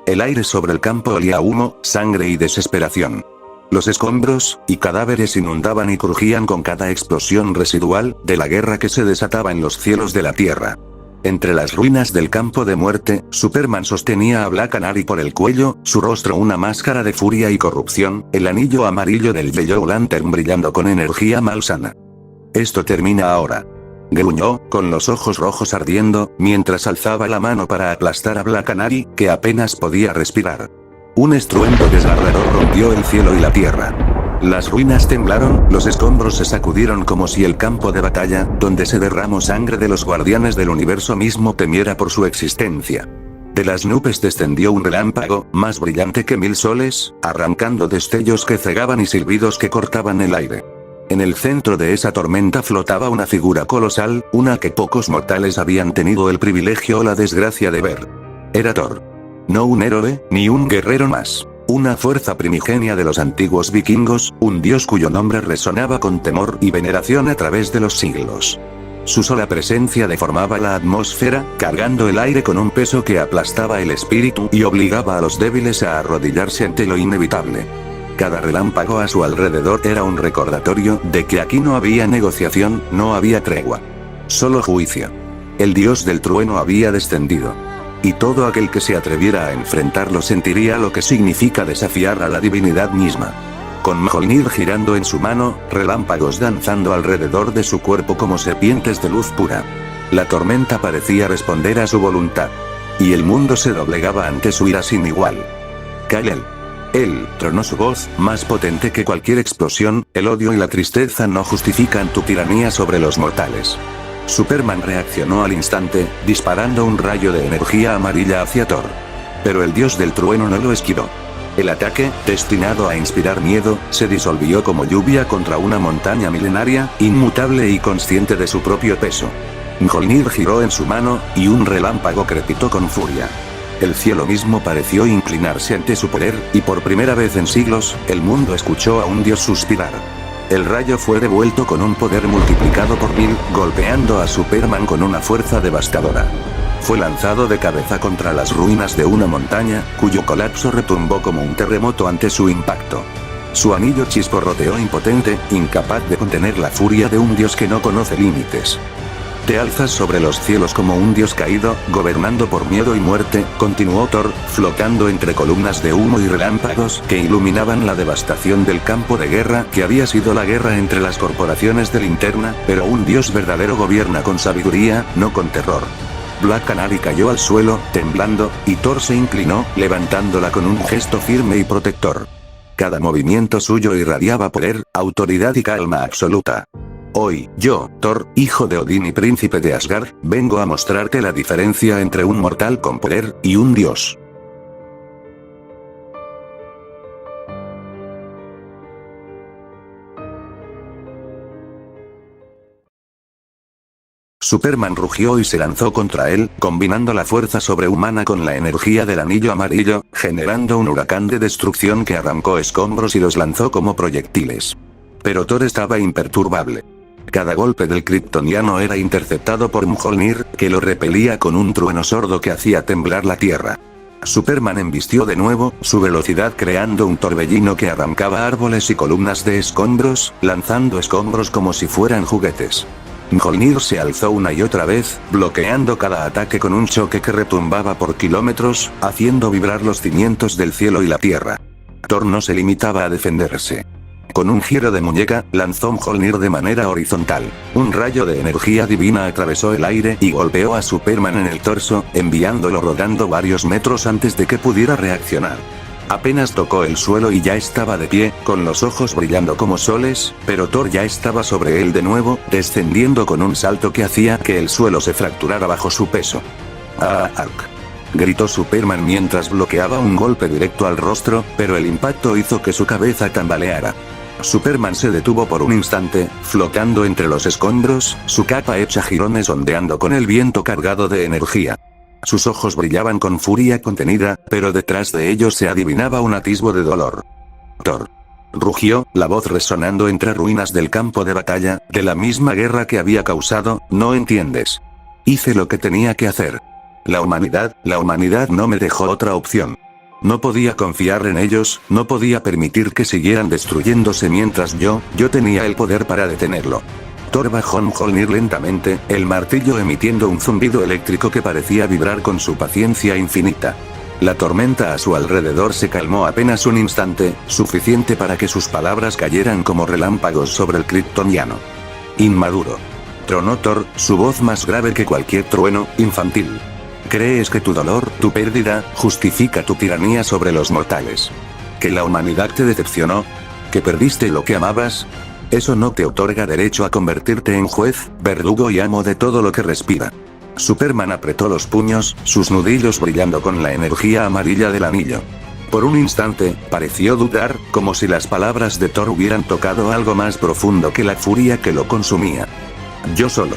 El aire sobre el campo olía a humo, sangre y desesperación. Los escombros y cadáveres inundaban y crujían con cada explosión residual de la guerra que se desataba en los cielos de la tierra. Entre las ruinas del campo de muerte, Superman sostenía a Black Canary por el cuello, su rostro una máscara de furia y corrupción, el anillo amarillo del Yellow Lantern brillando con energía malsana. «Esto termina ahora», gruñó, con los ojos rojos ardiendo, mientras alzaba la mano para aplastar a Black Canary, que apenas podía respirar. Un estruendo desgarrador rompió el cielo y la tierra. Las ruinas temblaron, los escombros se sacudieron como si el campo de batalla, donde se derramó sangre de los guardianes del universo mismo temiera por su existencia. De las nubes descendió un relámpago, más brillante que 1000 soles, arrancando destellos que cegaban y silbidos que cortaban el aire. En el centro de esa tormenta flotaba una figura colosal, una que pocos mortales habían tenido el privilegio o la desgracia de ver. Era Thor. No un héroe, ni un guerrero más. Una fuerza primigenia de los antiguos vikingos, un dios cuyo nombre resonaba con temor y veneración a través de los siglos. Su sola presencia deformaba la atmósfera, cargando el aire con un peso que aplastaba el espíritu y obligaba a los débiles a arrodillarse ante lo inevitable. Cada relámpago a su alrededor era un recordatorio de que aquí no había negociación, no había tregua. Solo juicio. El dios del trueno había descendido. Y todo aquel que se atreviera a enfrentarlo sentiría lo que significa desafiar a la divinidad misma. Con Mjolnir girando en su mano, relámpagos danzando alrededor de su cuerpo como serpientes de luz pura. La tormenta parecía responder a su voluntad. Y el mundo se doblegaba ante su ira sin igual. Kal-El. Él, tronó su voz, más potente que cualquier explosión, el odio y la tristeza no justifican tu tiranía sobre los mortales. Superman reaccionó al instante, disparando un rayo de energía amarilla hacia Thor. Pero el dios del trueno no lo esquivó. El ataque, destinado a inspirar miedo, se disolvió como lluvia contra una montaña milenaria, inmutable y consciente de su propio peso. Mjolnir giró en su mano, y un relámpago crepitó con furia. El cielo mismo pareció inclinarse ante su poder, y por primera vez en siglos, el mundo escuchó a un dios suspirar. El rayo fue devuelto con un poder multiplicado por 1000, golpeando a Superman con una fuerza devastadora. Fue lanzado de cabeza contra las ruinas de una montaña, cuyo colapso retumbó como un terremoto ante su impacto. Su anillo chisporroteó impotente, incapaz de contener la furia de un dios que no conoce límites. Te alzas sobre los cielos como un dios caído, gobernando por miedo y muerte, continuó Thor, flotando entre columnas de humo y relámpagos que iluminaban la devastación del campo de guerra que había sido la guerra entre las corporaciones de Linterna, pero un dios verdadero gobierna con sabiduría, no con terror. Black Canary cayó al suelo, temblando, y Thor se inclinó, levantándola con un gesto firme y protector. Cada movimiento suyo irradiaba poder, autoridad y calma absoluta. Hoy, yo, Thor, hijo de Odín y príncipe de Asgard, vengo a mostrarte la diferencia entre un mortal con poder y un dios. Superman rugió y se lanzó contra él, combinando la fuerza sobrehumana con la energía del anillo amarillo, generando un huracán de destrucción que arrancó escombros y los lanzó como proyectiles. Pero Thor estaba imperturbable. Cada golpe del kryptoniano era interceptado por Mjolnir, que lo repelía con un trueno sordo que hacía temblar la tierra. Superman embistió de nuevo, su velocidad creando un torbellino que arrancaba árboles y columnas de escombros, lanzando escombros como si fueran juguetes. Mjolnir se alzó una y otra vez, bloqueando cada ataque con un choque que retumbaba por kilómetros, haciendo vibrar los cimientos del cielo y la tierra. Thor no se limitaba a defenderse. Con un giro de muñeca, lanzó Mjolnir de manera horizontal. Un rayo de energía divina atravesó el aire y golpeó a Superman en el torso, enviándolo rodando varios metros antes de que pudiera reaccionar. Apenas tocó el suelo y ya estaba de pie, con los ojos brillando como soles, pero Thor ya estaba sobre él de nuevo, descendiendo con un salto que hacía que el suelo se fracturara bajo su peso. ¡Ah, Hulk! Gritó Superman mientras bloqueaba un golpe directo al rostro, pero el impacto hizo que su cabeza tambaleara. Superman se detuvo por un instante, flotando entre los escombros, su capa hecha jirones ondeando con el viento cargado de energía. Sus ojos brillaban con furia contenida, pero detrás de ellos se adivinaba un atisbo de dolor. Thor. Rugió, la voz resonando entre ruinas del campo de batalla, de la misma guerra que había causado, ¿no entiendes? Hice lo que tenía que hacer. La humanidad no me dejó otra opción. No podía confiar en ellos, no podía permitir que siguieran destruyéndose mientras yo tenía el poder para detenerlo. Thor bajó Mjolnir lentamente, el martillo emitiendo un zumbido eléctrico que parecía vibrar con su paciencia infinita. La tormenta a su alrededor se calmó apenas un instante, suficiente para que sus palabras cayeran como relámpagos sobre el kryptoniano. Inmaduro. Tronó Thor, su voz más grave que cualquier trueno, infantil. ¿Crees que tu dolor, tu pérdida, justifica tu tiranía sobre los mortales? ¿Que la humanidad te decepcionó? ¿Que perdiste lo que amabas? Eso no te otorga derecho a convertirte en juez, verdugo y amo de todo lo que respira. Superman apretó los puños, sus nudillos brillando con la energía amarilla del anillo. Por un instante, pareció dudar, como si las palabras de Thor hubieran tocado algo más profundo que la furia que lo consumía. Yo solo.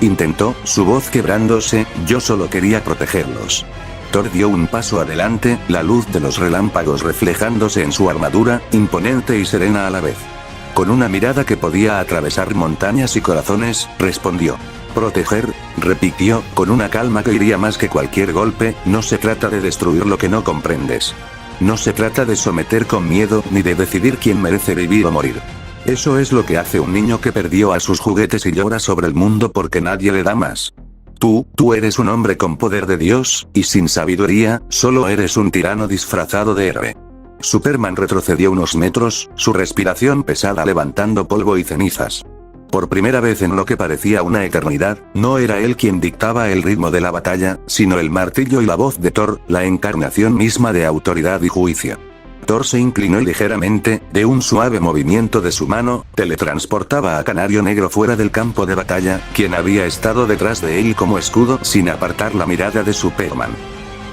Intentó, su voz quebrándose, yo solo quería protegerlos. Thor dio un paso adelante, la luz de los relámpagos reflejándose en su armadura, imponente y serena a la vez. Con una mirada que podía atravesar montañas y corazones, respondió. Proteger, repitió, con una calma que iría más que cualquier golpe, no se trata de destruir lo que no comprendes. No se trata de someter con miedo ni de decidir quién merece vivir o morir. Eso es lo que hace un niño que perdió a sus juguetes y llora sobre el mundo porque nadie le da más. Tú eres un hombre con poder de Dios, y sin sabiduría, solo eres un tirano disfrazado de héroe. Superman retrocedió unos metros, su respiración pesada levantando polvo y cenizas. Por primera vez en lo que parecía una eternidad, no era él quien dictaba el ritmo de la batalla, sino el martillo y la voz de Thor, la encarnación misma de autoridad y juicio. Thor se inclinó ligeramente, de un suave movimiento de su mano, teletransportaba a Canario Negro fuera del campo de batalla, quien había estado detrás de él como escudo sin apartar la mirada de Superman.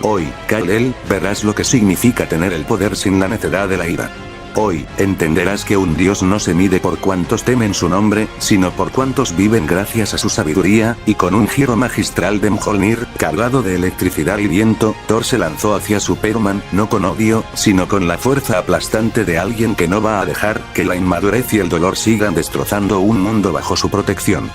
Hoy, Kal-El, verás lo que significa tener el poder sin la necedad de la ira. Hoy, entenderás que un dios no se mide por cuántos temen su nombre, sino por cuántos viven gracias a su sabiduría, y con un giro magistral de Mjolnir, cargado de electricidad y viento, Thor se lanzó hacia Superman, no con odio, sino con la fuerza aplastante de alguien que no va a dejar que la inmadurez y el dolor sigan destrozando un mundo bajo su protección.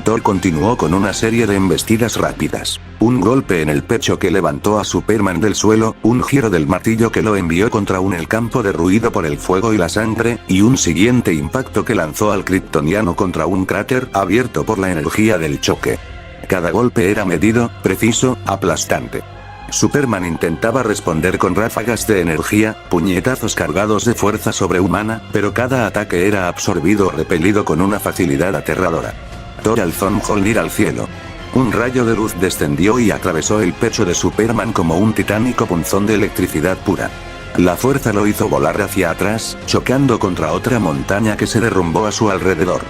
Thor continuó con una serie de embestidas rápidas. Un golpe en el pecho que levantó a Superman del suelo, un giro del martillo que lo envió contra el campo derruido por el fuego y la sangre, y un siguiente impacto que lanzó al kryptoniano contra un cráter abierto por la energía del choque. Cada golpe era medido, preciso, aplastante. Superman intentaba responder con ráfagas de energía, puñetazos cargados de fuerza sobrehumana, pero cada ataque era absorbido o repelido con una facilidad aterradora. Thor alzó Mjolnir al cielo. Un rayo de luz descendió y atravesó el pecho de Superman como un titánico punzón de electricidad pura. La fuerza lo hizo volar hacia atrás, chocando contra otra montaña que se derrumbó a su alrededor.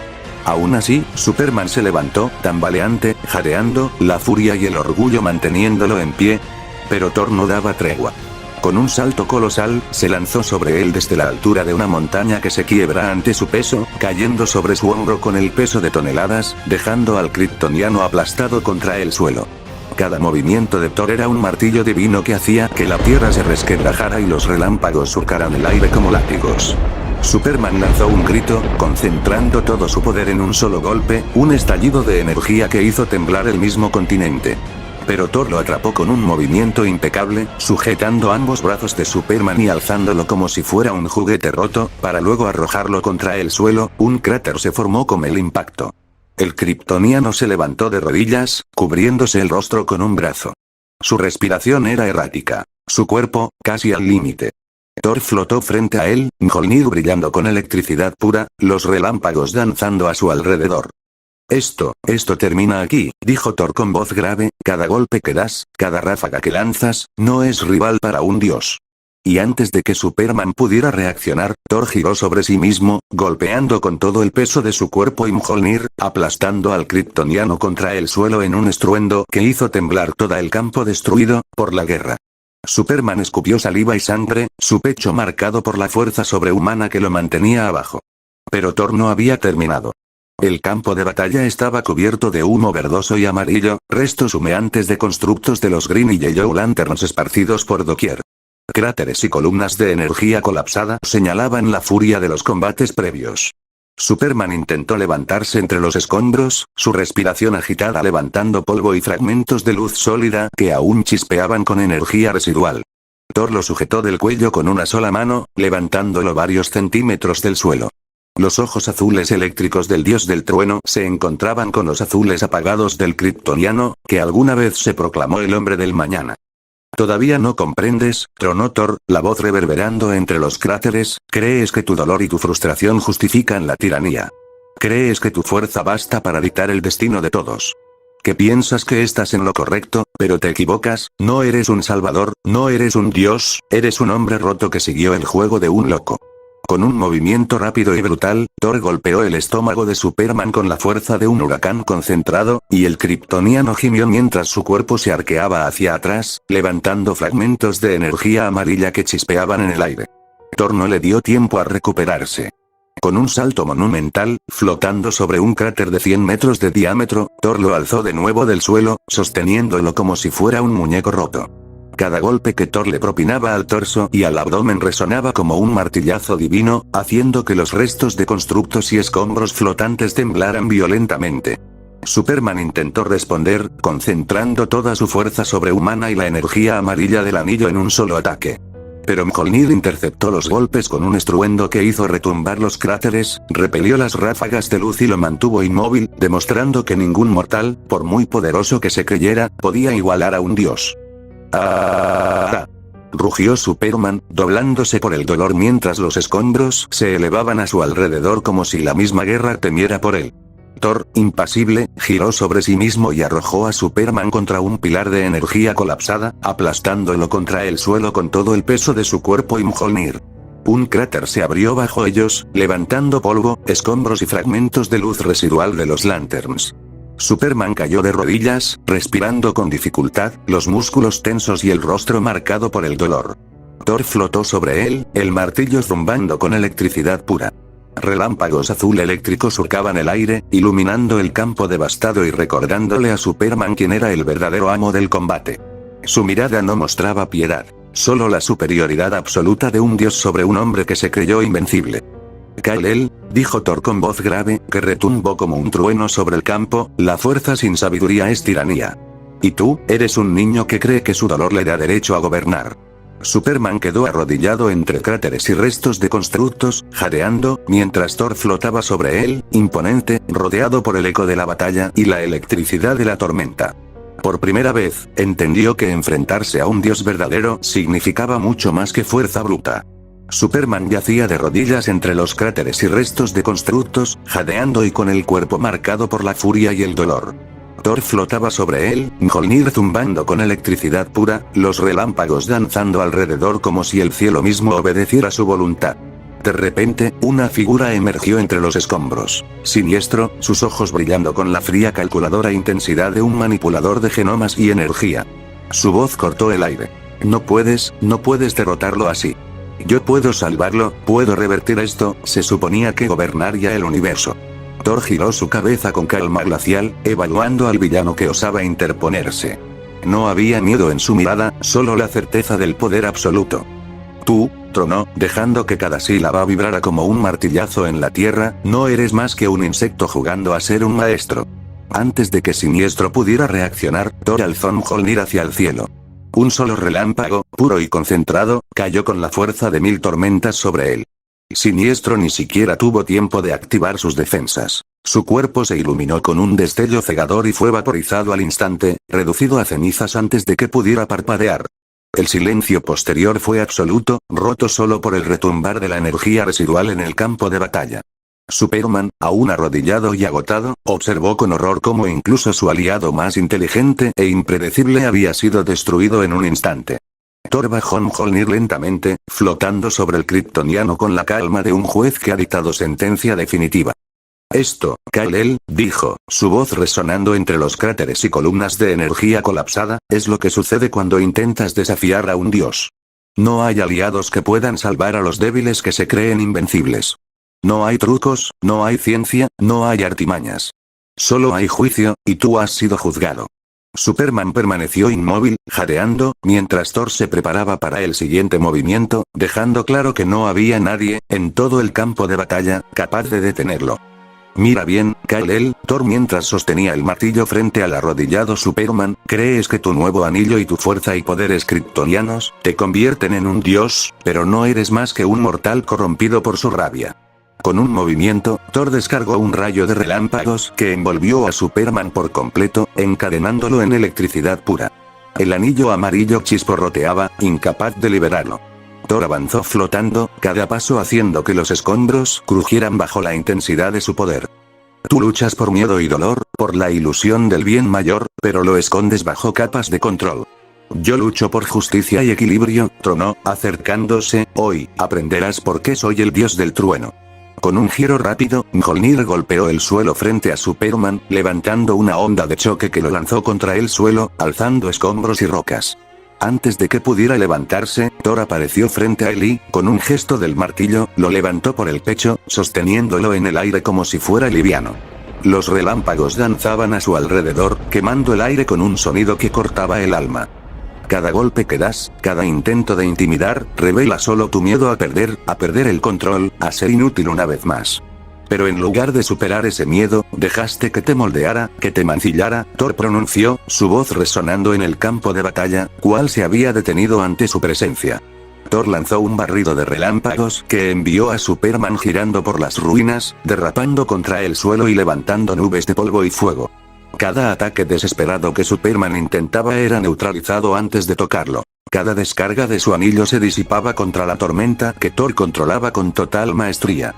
Aún así, Superman se levantó, tambaleante, jadeando, la furia y el orgullo manteniéndolo en pie. Pero Thor no daba tregua. Con un salto colosal, se lanzó sobre él desde la altura de una montaña que se quiebra ante su peso, cayendo sobre su hombro con el peso de toneladas, dejando al kryptoniano aplastado contra el suelo. Cada movimiento de Thor era un martillo divino que hacía que la tierra se resquebrajara y los relámpagos surcaran el aire como látigos. Superman lanzó un grito, concentrando todo su poder en un solo golpe, un estallido de energía que hizo temblar el mismo continente. Pero Thor lo atrapó con un movimiento impecable, sujetando ambos brazos de Superman y alzándolo como si fuera un juguete roto, para luego arrojarlo contra el suelo. Un cráter se formó con el impacto. El kryptoniano se levantó de rodillas, cubriéndose el rostro con un brazo. Su respiración era errática, su cuerpo, casi al límite. Thor flotó frente a él, Mjolnir brillando con electricidad pura, los relámpagos danzando a su alrededor. Esto termina aquí, dijo Thor con voz grave, cada golpe que das, cada ráfaga que lanzas, no es rival para un dios. Y antes de que Superman pudiera reaccionar, Thor giró sobre sí mismo, golpeando con todo el peso de su cuerpo y Mjolnir, aplastando al kryptoniano contra el suelo en un estruendo que hizo temblar todo el campo destruido, por la guerra. Superman escupió saliva y sangre, su pecho marcado por la fuerza sobrehumana que lo mantenía abajo. Pero Thor no había terminado. El campo de batalla estaba cubierto de humo verdoso y amarillo, restos humeantes de constructos de los Green y Yellow Lanterns esparcidos por doquier. Cráteres y columnas de energía colapsada señalaban la furia de los combates previos. Superman intentó levantarse entre los escombros, su respiración agitada levantando polvo y fragmentos de luz sólida que aún chispeaban con energía residual. Thor lo sujetó del cuello con una sola mano, levantándolo varios centímetros del suelo. Los ojos azules eléctricos del dios del trueno se encontraban con los azules apagados del kryptoniano, que alguna vez se proclamó el hombre del mañana. «Todavía no comprendes», tronó Thor, la voz reverberando entre los cráteres, «crees que tu dolor y tu frustración justifican la tiranía. Crees que tu fuerza basta para dictar el destino de todos. Que piensas que estás en lo correcto, pero te equivocas, no eres un salvador, no eres un dios, eres un hombre roto que siguió el juego de un loco». Con un movimiento rápido y brutal, Thor golpeó el estómago de Superman con la fuerza de un huracán concentrado, y el kryptoniano gimió mientras su cuerpo se arqueaba hacia atrás, levantando fragmentos de energía amarilla que chispeaban en el aire. Thor no le dio tiempo a recuperarse. Con un salto monumental, flotando sobre un cráter de 100 metros de diámetro, Thor lo alzó de nuevo del suelo, sosteniéndolo como si fuera un muñeco roto. Cada golpe que Thor le propinaba al torso y al abdomen resonaba como un martillazo divino, haciendo que los restos de constructos y escombros flotantes temblaran violentamente. Superman intentó responder, concentrando toda su fuerza sobrehumana y la energía amarilla del anillo en un solo ataque. Pero Mjolnir interceptó los golpes con un estruendo que hizo retumbar los cráteres, repelió las ráfagas de luz y lo mantuvo inmóvil, demostrando que ningún mortal, por muy poderoso que se creyera, podía igualar a un dios. ¡Ah! Rugió Superman, doblándose por el dolor mientras los escombros se elevaban a su alrededor como si la misma guerra temiera por él. Thor, impasible, giró sobre sí mismo y arrojó a Superman contra un pilar de energía colapsada, aplastándolo contra el suelo con todo el peso de su cuerpo y Mjolnir. Un cráter se abrió bajo ellos, levantando polvo, escombros y fragmentos de luz residual de los Lanterns. Superman cayó de rodillas, respirando con dificultad, los músculos tensos y el rostro marcado por el dolor. Thor flotó sobre él, el martillo zumbando con electricidad pura. Relámpagos azul eléctrico surcaban el aire, iluminando el campo devastado y recordándole a Superman quién era el verdadero amo del combate. Su mirada no mostraba piedad, solo la superioridad absoluta de un dios sobre un hombre que se creyó invencible. «Kal-El», dijo Thor con voz grave, que retumbó como un trueno sobre el campo, «la fuerza sin sabiduría es tiranía. Y tú, eres un niño que cree que su dolor le da derecho a gobernar». Superman quedó arrodillado entre cráteres y restos de constructos, jadeando, mientras Thor flotaba sobre él, imponente, rodeado por el eco de la batalla y la electricidad de la tormenta. Por primera vez, entendió que enfrentarse a un dios verdadero significaba mucho más que fuerza bruta. Superman yacía de rodillas entre los cráteres y restos de constructos, jadeando y con el cuerpo marcado por la furia y el dolor. Thor flotaba sobre él, Mjolnir zumbando con electricidad pura, los relámpagos danzando alrededor como si el cielo mismo obedeciera su voluntad. De repente, una figura emergió entre los escombros. Siniestro, sus ojos brillando con la fría calculadora intensidad de un manipulador de genomas y energía. Su voz cortó el aire. No puedes derrotarlo así. Yo puedo salvarlo, puedo revertir esto, se suponía que gobernaría el universo. Thor giró su cabeza con calma glacial, evaluando al villano que osaba interponerse. No había miedo en su mirada, solo la certeza del poder absoluto. Tú, tronó, dejando que cada sílaba vibrara como un martillazo en la tierra, no eres más que un insecto jugando a ser un maestro. Antes de que Siniestro pudiera reaccionar, Thor alzó Mjolnir hacia el cielo. Un solo relámpago, puro y concentrado, cayó con la fuerza de 1000 tormentas sobre él. Siniestro ni siquiera tuvo tiempo de activar sus defensas. Su cuerpo se iluminó con un destello cegador y fue vaporizado al instante, reducido a cenizas antes de que pudiera parpadear. El silencio posterior fue absoluto, roto solo por el retumbar de la energía residual en el campo de batalla. Superman, aún arrodillado y agotado, observó con horror cómo incluso su aliado más inteligente e impredecible había sido destruido en un instante. Thor bajó Mjolnir lentamente, flotando sobre el kryptoniano con la calma de un juez que ha dictado sentencia definitiva. Esto, Kal-El, dijo, su voz resonando entre los cráteres y columnas de energía colapsada, es lo que sucede cuando intentas desafiar a un dios. No hay aliados que puedan salvar a los débiles que se creen invencibles. No hay trucos, no hay ciencia, no hay artimañas. Solo hay juicio, y tú has sido juzgado. Superman permaneció inmóvil, jadeando, mientras Thor se preparaba para el siguiente movimiento, dejando claro que no había nadie, en todo el campo de batalla, capaz de detenerlo. Mira bien, Kal-El, Thor mientras sostenía el martillo frente al arrodillado Superman, ¿crees que tu nuevo anillo y tu fuerza y poderes kryptonianos te convierten en un dios, pero no eres más que un mortal corrompido por su rabia? Con un movimiento, Thor descargó un rayo de relámpagos que envolvió a Superman por completo, encadenándolo en electricidad pura. El anillo amarillo chisporroteaba, incapaz de liberarlo. Thor avanzó flotando, cada paso haciendo que los escombros crujieran bajo la intensidad de su poder. Tú luchas por miedo y dolor, por la ilusión del bien mayor, pero lo escondes bajo capas de control. Yo lucho por justicia y equilibrio, tronó, acercándose, hoy, aprenderás por qué soy el dios del trueno. Con un giro rápido, Mjolnir golpeó el suelo frente a Superman, levantando una onda de choque que lo lanzó contra el suelo, alzando escombros y rocas. Antes de que pudiera levantarse, Thor apareció frente a él y, con un gesto del martillo, lo levantó por el pecho, sosteniéndolo en el aire como si fuera liviano. Los relámpagos danzaban a su alrededor, quemando el aire con un sonido que cortaba el alma. Cada golpe que das, cada intento de intimidar, revela solo tu miedo a perder el control, a ser inútil una vez más. Pero en lugar de superar ese miedo, dejaste que te moldeara, que te mancillara, Thor pronunció, su voz resonando en el campo de batalla, cual se había detenido ante su presencia. Thor lanzó un barrido de relámpagos que envió a Superman girando por las ruinas, derrapando contra el suelo y levantando nubes de polvo y fuego. Cada ataque desesperado que Superman intentaba era neutralizado antes de tocarlo. Cada descarga de su anillo se disipaba contra la tormenta que Thor controlaba con total maestría.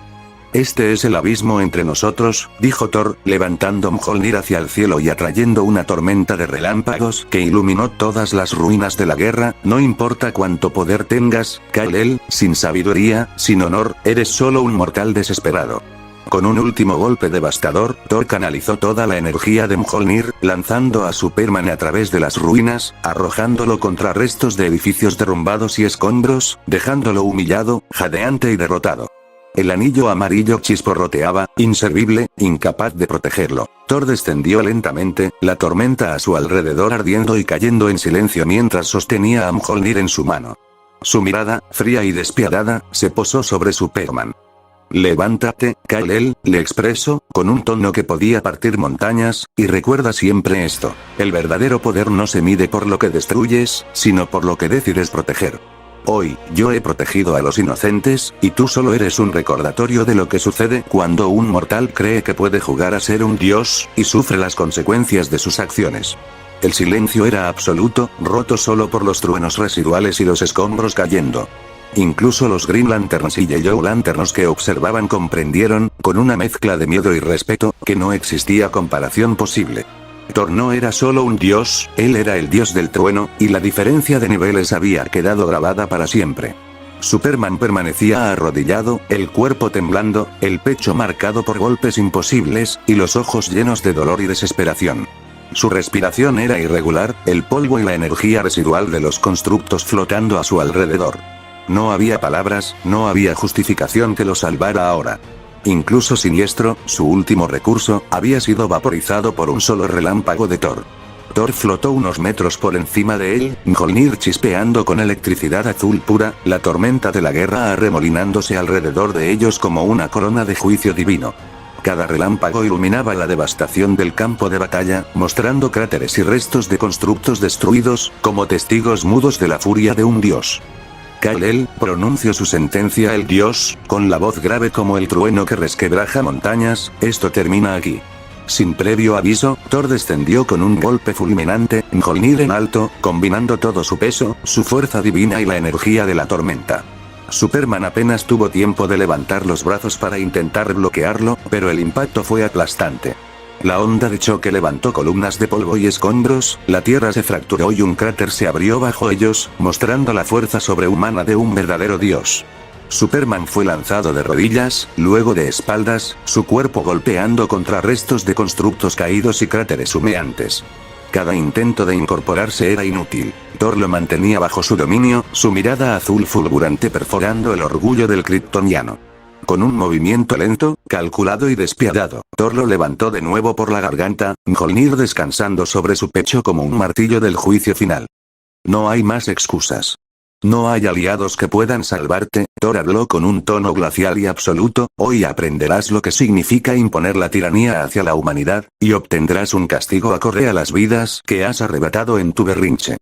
Este es el abismo entre nosotros, dijo Thor, levantando Mjolnir hacia el cielo y atrayendo una tormenta de relámpagos que iluminó todas las ruinas de la guerra. No importa cuánto poder tengas, Kal-El, sin sabiduría, sin honor, eres solo un mortal desesperado. Con un último golpe devastador, Thor canalizó toda la energía de Mjolnir, lanzando a Superman a través de las ruinas, arrojándolo contra restos de edificios derrumbados y escombros, dejándolo humillado, jadeante y derrotado. El anillo amarillo chisporroteaba, inservible, incapaz de protegerlo. Thor descendió lentamente, la tormenta a su alrededor ardiendo y cayendo en silencio mientras sostenía a Mjolnir en su mano. Su mirada, fría y despiadada, se posó sobre Superman. Levántate, Kal-El, le expresó, con un tono que podía partir montañas, y recuerda siempre esto: el verdadero poder no se mide por lo que destruyes, sino por lo que decides proteger. Hoy, yo he protegido a los inocentes, y tú solo eres un recordatorio de lo que sucede cuando un mortal cree que puede jugar a ser un dios, y sufre las consecuencias de sus acciones. El silencio era absoluto, roto solo por los truenos residuales y los escombros cayendo. Incluso los Green Lanterns y Yellow Lanterns que observaban comprendieron, con una mezcla de miedo y respeto, que no existía comparación posible. Thor no era solo un dios, él era el dios del trueno, y la diferencia de niveles había quedado grabada para siempre. Superman permanecía arrodillado, el cuerpo temblando, el pecho marcado por golpes imposibles, y los ojos llenos de dolor y desesperación. Su respiración era irregular, el polvo y la energía residual de los constructos flotando a su alrededor. No había palabras, no había justificación que lo salvara ahora. Incluso Siniestro, su último recurso, había sido vaporizado por un solo relámpago de Thor. Thor flotó unos metros por encima de él, Mjolnir chispeando con electricidad azul pura, la tormenta de la guerra arremolinándose alrededor de ellos como una corona de juicio divino. Cada relámpago iluminaba la devastación del campo de batalla, mostrando cráteres y restos de constructos destruidos, como testigos mudos de la furia de un dios. Kal-El pronunció su sentencia el dios, con la voz grave como el trueno que resquebraja montañas: esto termina aquí. Sin previo aviso, Thor descendió con un golpe fulminante, Mjolnir en alto, combinando todo su peso, su fuerza divina y la energía de la tormenta. Superman apenas tuvo tiempo de levantar los brazos para intentar bloquearlo, pero el impacto fue aplastante. La onda de choque levantó columnas de polvo y escombros, la tierra se fracturó y un cráter se abrió bajo ellos, mostrando la fuerza sobrehumana de un verdadero dios. Superman fue lanzado de rodillas, luego de espaldas, su cuerpo golpeando contra restos de constructos caídos y cráteres humeantes. Cada intento de incorporarse era inútil. Thor lo mantenía bajo su dominio, su mirada azul fulgurante perforando el orgullo del kryptoniano. Con un movimiento lento, calculado y despiadado, Thor lo levantó de nuevo por la garganta, Mjolnir descansando sobre su pecho como un martillo del juicio final. No hay más excusas. No hay aliados que puedan salvarte, Thor habló con un tono glacial y absoluto, hoy aprenderás lo que significa imponer la tiranía hacia la humanidad, y obtendrás un castigo acorde a las vidas que has arrebatado en tu berrinche.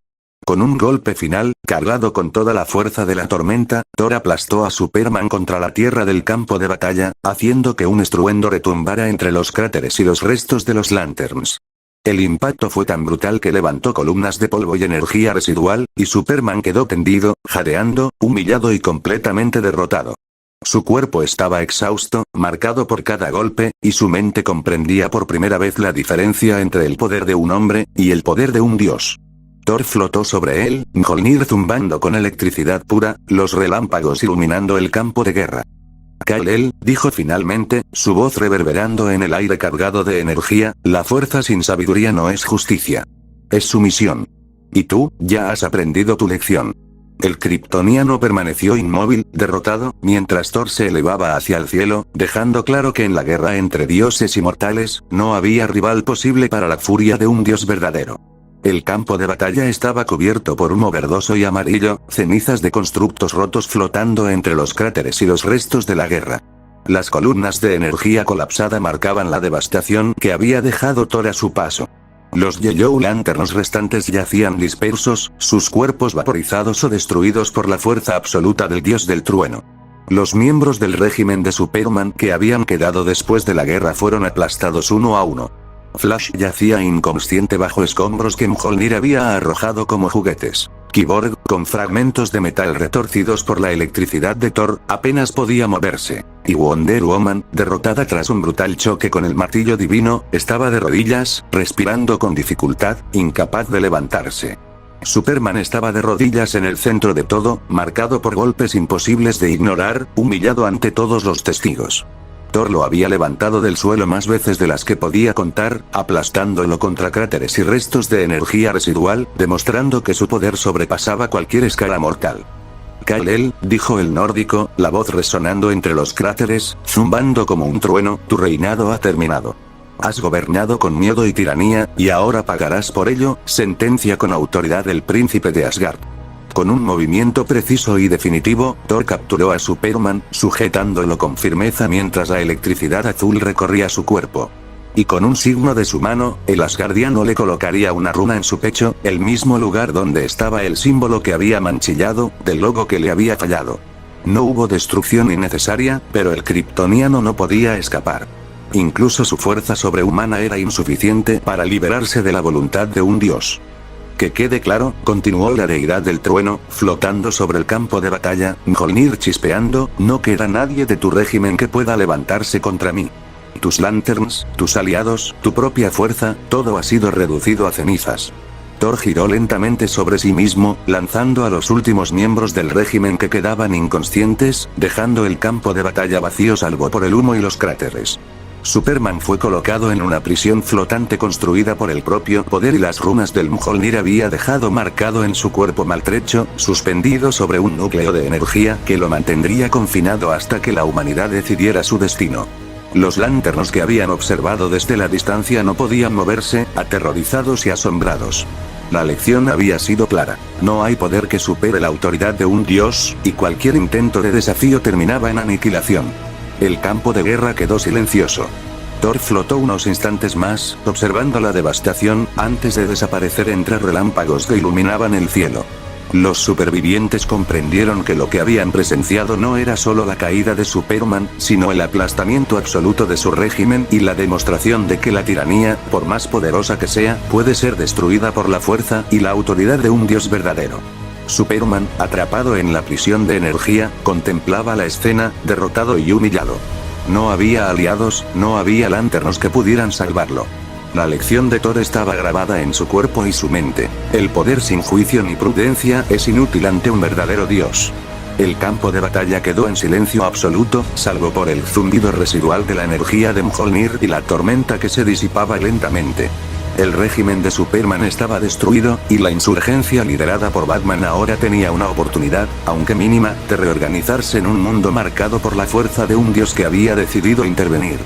Con un golpe final, cargado con toda la fuerza de la tormenta, Thor aplastó a Superman contra la tierra del campo de batalla, haciendo que un estruendo retumbara entre los cráteres y los restos de los Lanterns. El impacto fue tan brutal que levantó columnas de polvo y energía residual, y Superman quedó tendido, jadeando, humillado y completamente derrotado. Su cuerpo estaba exhausto, marcado por cada golpe, y su mente comprendía por primera vez la diferencia entre el poder de un hombre y el poder de un dios. Thor flotó sobre él, Mjolnir zumbando con electricidad pura, los relámpagos iluminando el campo de guerra. Kal-El, dijo finalmente, su voz reverberando en el aire cargado de energía, la fuerza sin sabiduría no es justicia. Es sumisión. Y tú, ya has aprendido tu lección. El kryptoniano permaneció inmóvil, derrotado, mientras Thor se elevaba hacia el cielo, dejando claro que en la guerra entre dioses y mortales, no había rival posible para la furia de un dios verdadero. El campo de batalla estaba cubierto por humo verdoso y amarillo, cenizas de constructos rotos flotando entre los cráteres y los restos de la guerra. Las columnas de energía colapsada marcaban la devastación que había dejado Thor a su paso. Los Yellow Lanterns restantes yacían dispersos, sus cuerpos vaporizados o destruidos por la fuerza absoluta del dios del trueno. Los miembros del régimen de Superman que habían quedado después de la guerra fueron aplastados uno a uno. Flash yacía inconsciente bajo escombros que Mjolnir había arrojado como juguetes. Cyborg, con fragmentos de metal retorcidos por la electricidad de Thor, apenas podía moverse. Y Wonder Woman, derrotada tras un brutal choque con el martillo divino, estaba de rodillas, respirando con dificultad, incapaz de levantarse. Superman estaba de rodillas en el centro de todo, marcado por golpes imposibles de ignorar, humillado ante todos los testigos. Thor lo había levantado del suelo más veces de las que podía contar, aplastándolo contra cráteres y restos de energía residual, demostrando que su poder sobrepasaba cualquier escala mortal. Kal-El, dijo el nórdico, la voz resonando entre los cráteres, zumbando como un trueno, tu reinado ha terminado. Has gobernado con miedo y tiranía, y ahora pagarás por ello, sentencia con autoridad el príncipe de Asgard. Con un movimiento preciso y definitivo, Thor capturó a Superman, sujetándolo con firmeza mientras la electricidad azul recorría su cuerpo. Y con un signo de su mano, el asgardiano le colocaría una runa en su pecho, el mismo lugar donde estaba el símbolo que había manchillado, del logo que le había fallado. No hubo destrucción innecesaria, pero el kryptoniano no podía escapar. Incluso su fuerza sobrehumana era insuficiente para liberarse de la voluntad de un dios. Que quede claro, continuó la deidad del trueno, flotando sobre el campo de batalla, Mjolnir chispeando, no queda nadie de tu régimen que pueda levantarse contra mí. Tus Lanterns, tus aliados, tu propia fuerza, todo ha sido reducido a cenizas. Thor giró lentamente sobre sí mismo, lanzando a los últimos miembros del régimen que quedaban inconscientes, dejando el campo de batalla vacío salvo por el humo y los cráteres. Superman fue colocado en una prisión flotante construida por el propio poder y las runas del Mjolnir había dejado marcado en su cuerpo maltrecho, suspendido sobre un núcleo de energía que lo mantendría confinado hasta que la humanidad decidiera su destino. Los Lanterns que habían observado desde la distancia no podían moverse, aterrorizados y asombrados. La lección había sido clara. No hay poder que supere la autoridad de un dios, y cualquier intento de desafío terminaba en aniquilación. El campo de guerra quedó silencioso. Thor flotó unos instantes más, observando la devastación, antes de desaparecer entre relámpagos que iluminaban el cielo. Los supervivientes comprendieron que lo que habían presenciado no era solo la caída de Superman, sino el aplastamiento absoluto de su régimen y la demostración de que la tiranía, por más poderosa que sea, puede ser destruida por la fuerza y la autoridad de un dios verdadero. Superman, atrapado en la prisión de energía, contemplaba la escena, derrotado y humillado. No había aliados, no había Lanterns que pudieran salvarlo. La lección de Thor estaba grabada en su cuerpo y su mente. El poder sin juicio ni prudencia es inútil ante un verdadero dios. El campo de batalla quedó en silencio absoluto, salvo por el zumbido residual de la energía de Mjolnir y la tormenta que se disipaba lentamente. El régimen de Superman estaba destruido, y la insurgencia liderada por Batman ahora tenía una oportunidad, aunque mínima, de reorganizarse en un mundo marcado por la fuerza de un dios que había decidido intervenir.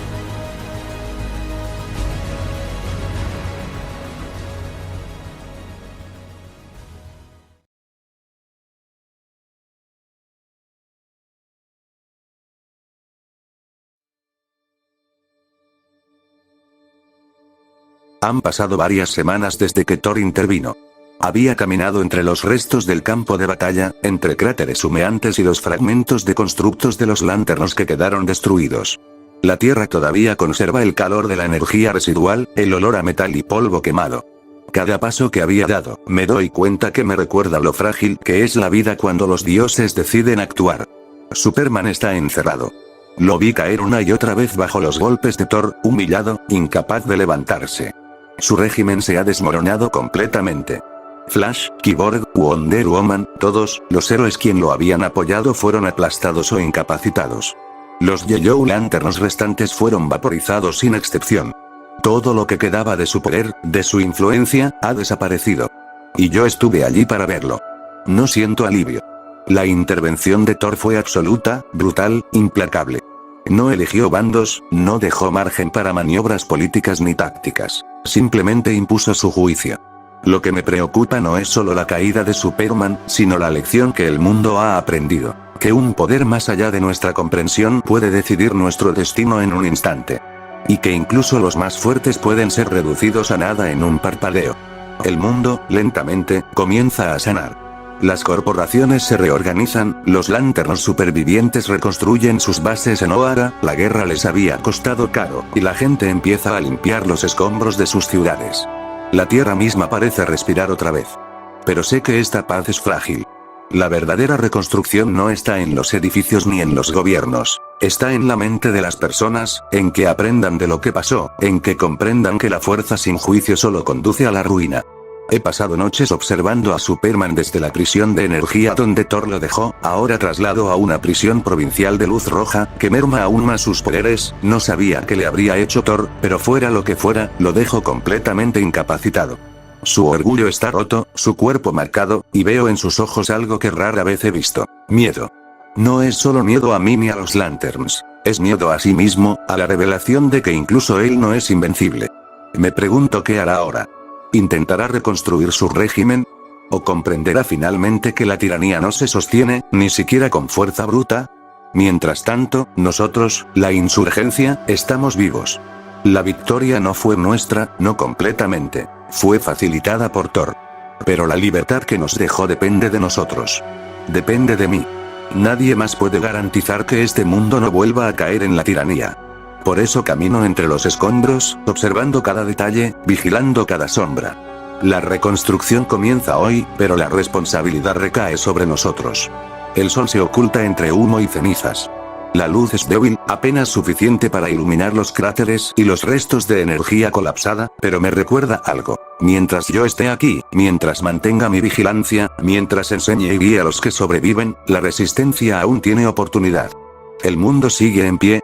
Han pasado varias semanas desde que Thor intervino. Había caminado entre los restos del campo de batalla, entre cráteres humeantes y los fragmentos de constructos de los lanternos que quedaron destruidos. La tierra todavía conserva el calor de la energía residual, el olor a metal y polvo quemado. Cada paso que había dado, me doy cuenta que me recuerda lo frágil que es la vida cuando los dioses deciden actuar. Superman está encerrado. Lo vi caer una y otra vez bajo los golpes de Thor, humillado, incapaz de levantarse. Su régimen se ha desmoronado completamente. Flash, Cyborg, Wonder Woman, todos los héroes quien lo habían apoyado fueron aplastados o incapacitados. Los Yellow Lanterns restantes fueron vaporizados sin excepción. Todo lo que quedaba de su poder, de su influencia, ha desaparecido. Y yo estuve allí para verlo. No siento alivio. La intervención de Thor fue absoluta, brutal, implacable. No eligió bandos, no dejó margen para maniobras políticas ni tácticas. Simplemente impuso su juicio. Lo que me preocupa no es solo la caída de Superman, sino la lección que el mundo ha aprendido. Que un poder más allá de nuestra comprensión puede decidir nuestro destino en un instante. Y que incluso los más fuertes pueden ser reducidos a nada en un parpadeo. El mundo, lentamente, comienza a sanar. Las corporaciones se reorganizan, los lanternos supervivientes reconstruyen sus bases en O'Hara, la guerra les había costado caro, y la gente empieza a limpiar los escombros de sus ciudades. La tierra misma parece respirar otra vez. Pero sé que esta paz es frágil. La verdadera reconstrucción no está en los edificios ni en los gobiernos. Está en la mente de las personas, en que aprendan de lo que pasó, en que comprendan que la fuerza sin juicio solo conduce a la ruina. He pasado noches observando a Superman desde la prisión de energía donde Thor lo dejó, ahora traslado a una prisión provincial de luz roja, que merma aún más sus poderes. No sabía qué le habría hecho Thor, pero fuera lo que fuera, lo dejo completamente incapacitado. Su orgullo está roto, su cuerpo marcado, y veo en sus ojos algo que rara vez he visto: miedo. No es solo miedo a mí ni a los Lanterns, es miedo a sí mismo, a la revelación de que incluso él no es invencible. Me pregunto qué hará ahora. ¿Intentará reconstruir su régimen? ¿O comprenderá finalmente que la tiranía no se sostiene, ni siquiera con fuerza bruta? Mientras tanto, nosotros, la insurgencia, estamos vivos. La victoria no fue nuestra, no completamente. Fue facilitada por Thor. Pero la libertad que nos dejó depende de nosotros. Depende de mí. Nadie más puede garantizar que este mundo no vuelva a caer en la tiranía. Por eso camino entre los escombros, observando cada detalle, vigilando cada sombra. La reconstrucción comienza hoy, pero la responsabilidad recae sobre nosotros. El sol se oculta entre humo y cenizas. La luz es débil, apenas suficiente para iluminar los cráteres y los restos de energía colapsada, pero me recuerda algo. Mientras yo esté aquí, mientras mantenga mi vigilancia, mientras enseñe y guíe a los que sobreviven, la resistencia aún tiene oportunidad. El mundo sigue en pie.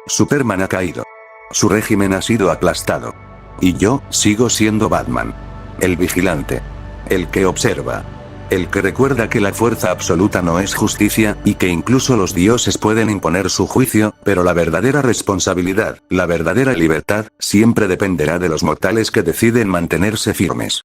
Superman ha caído. Su régimen ha sido aplastado. Y yo, sigo siendo Batman. El vigilante. El que observa. El que recuerda que la fuerza absoluta no es justicia, y que incluso los dioses pueden imponer su juicio, pero la verdadera responsabilidad, la verdadera libertad, siempre dependerá de los mortales que deciden mantenerse firmes.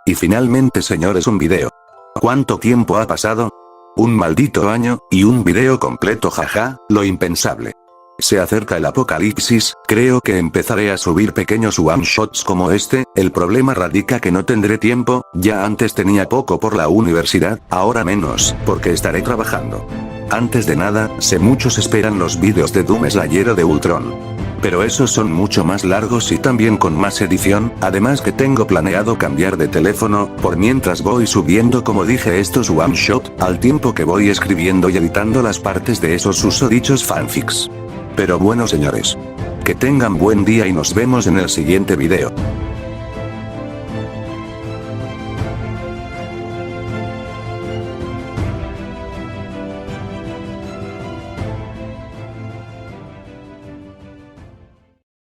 Y finalmente, señores, un video. ¿Cuánto tiempo ha pasado? Un maldito año, y un video completo, jaja, lo impensable. Se acerca el apocalipsis, creo que empezaré a subir pequeños one-shots como este. El problema radica que no tendré tiempo, ya antes tenía poco por la universidad, ahora menos, porque estaré trabajando. Antes de nada, sé muchos esperan los vídeos de Doom Slayer o de Ultron. Pero esos son mucho más largos y también con más edición, además que tengo planeado cambiar de teléfono, por mientras voy subiendo como dije estos one shot, al tiempo que voy escribiendo y editando las partes de esos susodichos fanfics. Pero bueno, señores. Que tengan buen día y nos vemos en el siguiente video.